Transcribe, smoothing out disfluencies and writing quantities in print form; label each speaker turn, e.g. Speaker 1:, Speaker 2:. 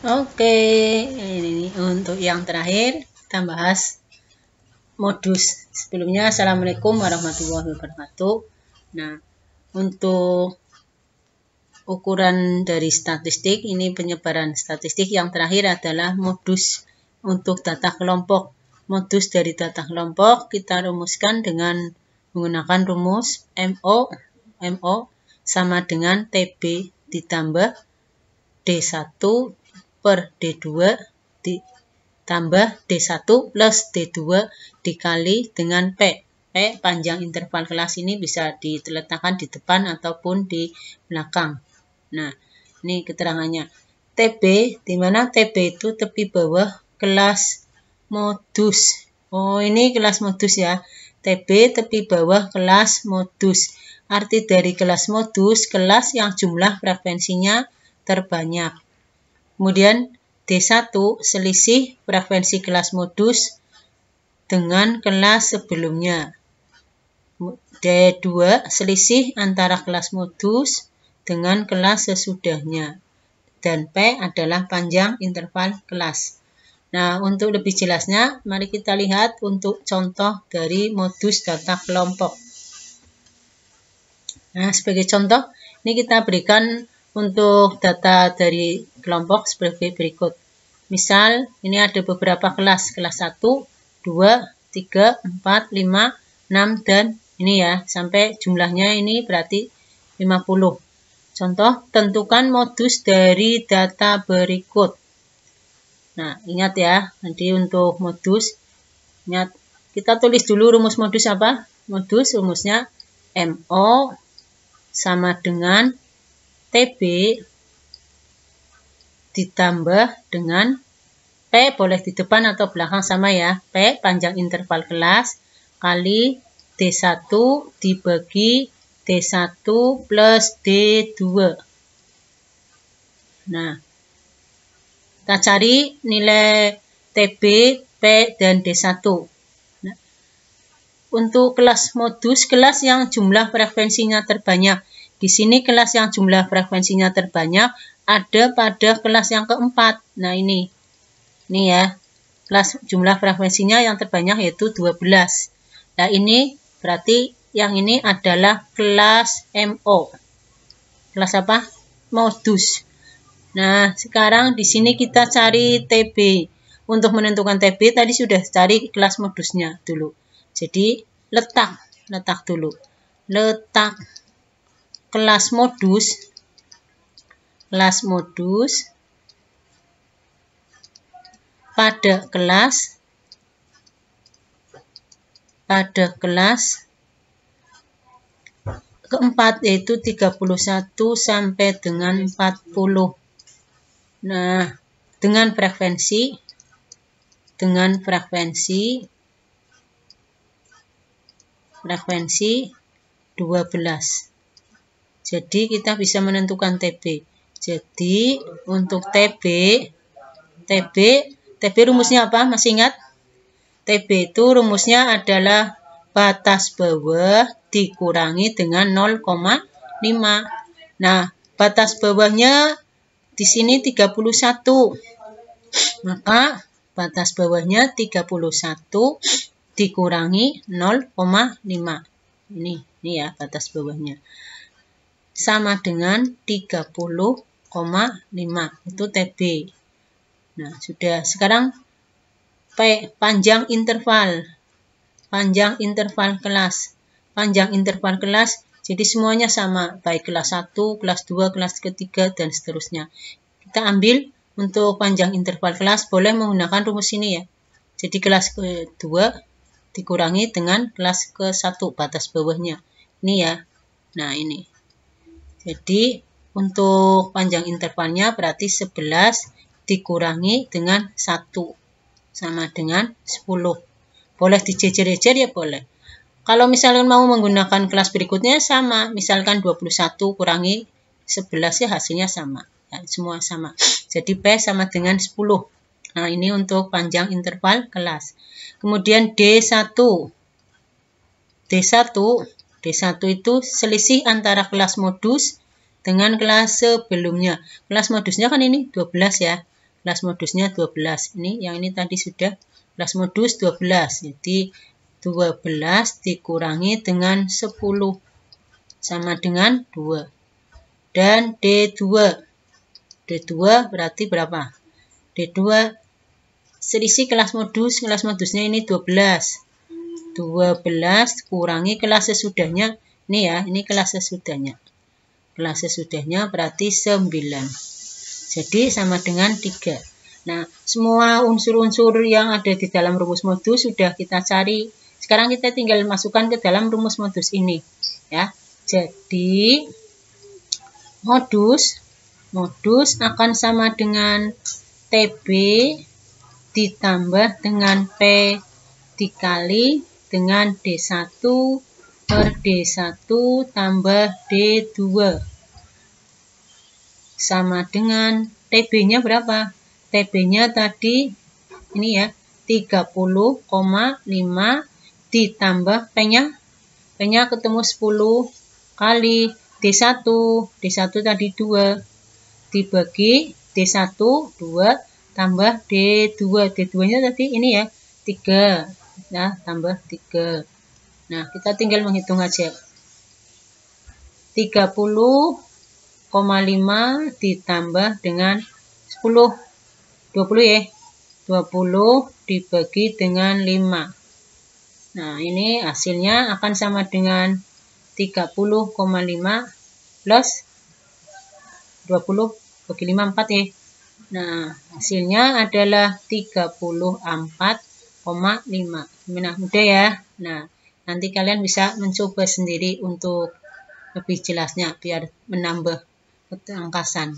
Speaker 1: Oke, ini untuk yang terakhir kita bahas modus. Sebelumnya, Assalamualaikum warahmatullahi wabarakatuh. Nah, untuk ukuran dari statistik, ini penyebaran statistik yang terakhir adalah modus untuk data kelompok. Modus dari data kelompok kita rumuskan dengan menggunakan rumus MO sama dengan TB ditambah D1 per D2 ditambah D1 plus D2 dikali dengan P. P panjang interval kelas ini bisa diletakkan di depan ataupun di belakang. Nah, ini keterangannya. TB, di mana TB itu tepi bawah kelas modus. Oh, ini kelas modus ya. TB tepi bawah kelas modus. Arti dari kelas modus, kelas yang jumlah frekuensinya terbanyak. Kemudian D1 selisih frekuensi kelas modus dengan kelas sebelumnya. D2 selisih antara kelas modus dengan kelas sesudahnya. Dan P adalah panjang interval kelas. Nah, untuk lebih jelasnya, mari kita lihat untuk contoh dari modus data kelompok. Nah, sebagai contoh, ini kita berikan untuk data dari kelompok sebagai berikut. Misal, ini ada beberapa kelas 1, 2, 3, 4, 5, 6, dan ini ya, sampai jumlahnya ini berarti 50. Contoh, tentukan modus dari data berikut. Nah, ingat ya, nanti untuk modus, ingat, kita tulis dulu rumus modus apa? Modus rumusnya MO sama dengan TB ditambah dengan P, boleh di depan atau belakang sama ya. P panjang interval kelas kali D1 dibagi D1 plus D2. Nah, kita cari nilai TB, P, dan D1. Nah, untuk kelas modus, kelas yang jumlah frekuensinya terbanyak. Di sini kelas yang jumlah frekuensinya terbanyak ada pada kelas yang keempat. Nah, ini ya, kelas jumlah frekuensinya yang terbanyak yaitu 12. Nah, ini berarti yang ini adalah kelas MO. Kelas apa? Modus. Nah, sekarang di sini kita cari TB. Untuk menentukan TB tadi sudah cari kelas modusnya dulu. Jadi, letak dulu. Letak kelas modus pada kelas keempat, yaitu 31 sampai dengan 40. Nah, dengan frekuensi 12. Jadi kita bisa menentukan TB. Jadi untuk TB rumusnya apa? Masih ingat? TB itu rumusnya adalah batas bawah dikurangi dengan 0,5. Nah, batas bawahnya di sini 31. Maka batas bawahnya 31 dikurangi 0,5. Ini ya batas bawahnya. Sama dengan 30,5. Itu TB. Nah, sudah. Sekarang P, panjang interval kelas. Panjang interval kelas, jadi semuanya sama, baik kelas 1, kelas 2, kelas ketiga, dan seterusnya. Kita ambil untuk panjang interval kelas, boleh menggunakan rumus ini ya. Jadi kelas kedua dikurangi dengan kelas ke-1, batas bawahnya. Ini ya. Nah, ini. Jadi, untuk panjang intervalnya berarti 11 dikurangi dengan 1. Sama dengan 10. Boleh dijejer-jejer ya boleh. Kalau misalkan mau menggunakan kelas berikutnya sama. Misalkan 21 kurangi 11 ya hasilnya sama. Ya, semua sama. Jadi P sama dengan 10. Nah, ini untuk panjang interval kelas. Kemudian D1. D1 itu selisih antara kelas modus dengan kelas sebelumnya. Kelas modusnya kan ini 12 ya. kelas modusnya 12. Ini yang ini tadi sudah kelas modus 12. Jadi 12 dikurangi dengan 10 sama dengan 2. Dan D2. D2 berarti berapa? D2 selisih kelas modusnya ini 12. 12 kurangi kelas sesudahnya. Ini ya, ini kelas sesudahnya. Kelas sesudahnya berarti 9. Jadi sama dengan 3. Nah, semua unsur-unsur yang ada di dalam rumus modus sudah kita cari. Sekarang kita tinggal masukkan ke dalam rumus modus ini. Ya. Jadi, modus akan sama dengan TB ditambah dengan P dikali dengan D1 per D1 tambah D2 sama dengan TB-nya berapa? TB-nya tadi ini ya 30,5 ditambah P-nya ketemu 10 kali D1 tadi 2 dibagi D1 2 tambah D2 D2-nya tadi ini ya 3 ya, tambah 3. Nah, kita tinggal menghitung aja. 30,5 ditambah dengan 10. 20 ya. 20 dibagi dengan 5. Nah, ini hasilnya akan sama dengan 30,5 plus 20 bagi 5, 4 ya. Nah, hasilnya adalah 34,5. Nah, mudah ya. Nah, nanti kalian bisa mencoba sendiri untuk lebih jelasnya biar menambah ketangkasan.